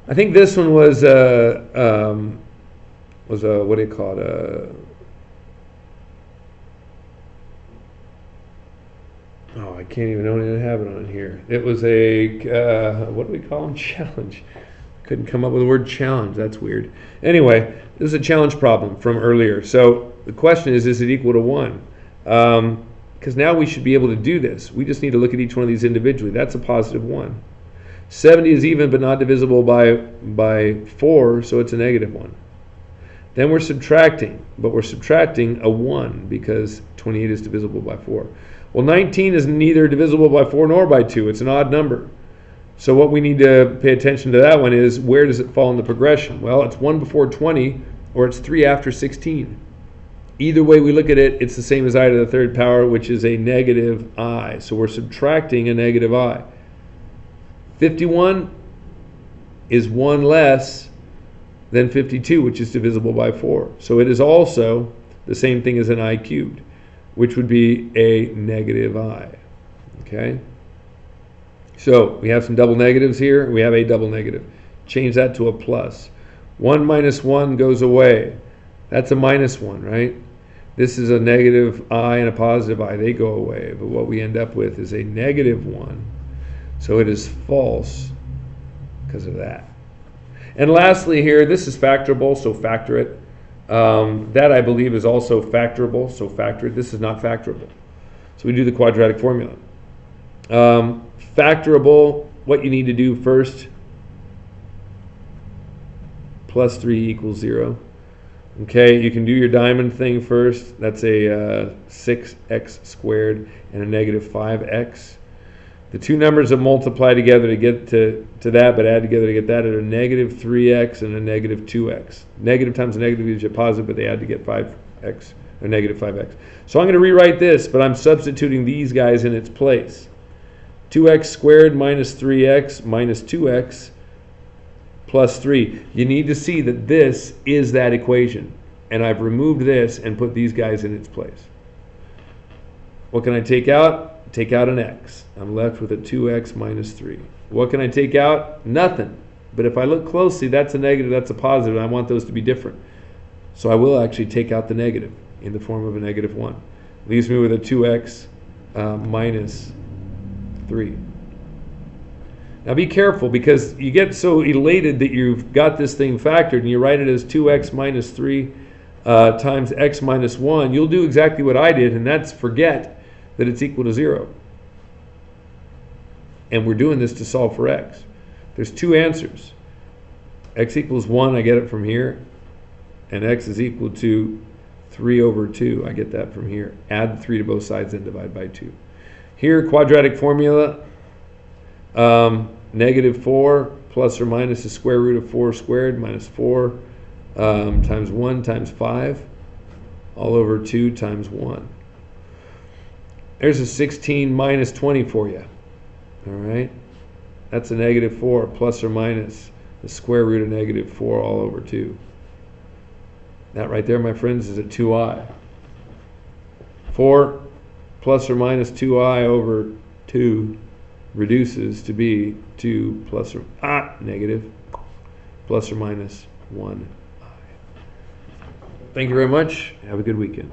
I think this one was a what do you call it? Oh, I can't even have it on here. It was a what do we call them? Challenge. Couldn't come up with the word challenge. That's weird. Anyway, this is a challenge problem from earlier. So the question is it equal to 1? Because now we should be able to do this. We just need to look at each one of these individually. That's a positive 1. 70 is even but not divisible by 4, so it's a negative 1. Then we're subtracting, but we're subtracting a 1 because 28 is divisible by 4. Well, 19 is neither divisible by 4 nor by 2. It's an odd number. So what we need to pay attention to that one is, where does it fall in the progression? Well, it's 1 before 20, or it's 3 after 16. Either way we look at it, it's the same as I to the third power, which is a negative I. So we're subtracting a negative I. 51 is 1 less than 52, which is divisible by 4. So it is also the same thing as an I cubed, which would be a negative I. Okay? So we have some double negatives here. We have a double negative. Change that to a plus. 1 minus 1 goes away. That's a minus 1, right? This is a negative I and a positive I. They go away. But what we end up with is a negative 1. So it is false because of that. And lastly here, this is factorable, so factor it. That I believe is also factorable, so factor it. This is not factorable. So we do the quadratic formula. Factorable, what you need to do first, plus 3 equals 0. Okay, you can do your diamond thing first. That's a 6x squared and a negative 5x. The two numbers that multiply together to get to that, but add together to get that, are a negative 3x and a negative 2x. Negative times a negative gives you a positive, but they add to get 5x, or negative 5x. So I'm going to rewrite this, but I'm substituting these guys in its place. 2x squared minus 3x minus 2x plus 3. You need to see that this is that equation. And I've removed this and put these guys in its place. What can I take out? Take out an x. I'm left with a 2x minus 3. What can I take out? Nothing. But if I look closely, that's a negative, that's a positive, and I want those to be different. So I will actually take out the negative in the form of a negative 1. Leaves me with a 2x minus 3. Now be careful, because you get so elated that you've got this thing factored and you write it as 2x minus 3 times x minus 1. You'll do exactly what I did, and that's forget that it's equal to 0. And we're doing this to solve for x. There's two answers. X equals 1, I get it from here. And x is equal to 3 over 2. I get that from here. Add the 3 to both sides and divide by 2. Here, quadratic formula, negative 4 plus or minus the square root of 4 squared minus 4 times 1 times 5 all over 2 times 1. There's a 16 minus 20 for you. All right? That's a negative 4 plus or minus the square root of negative 4 all over 2. That right there, my friends, is a 2i. 4 plus or minus 2i over 2 reduces to be 2 plus or negative plus or minus 1i. Thank you very much. Have a good weekend.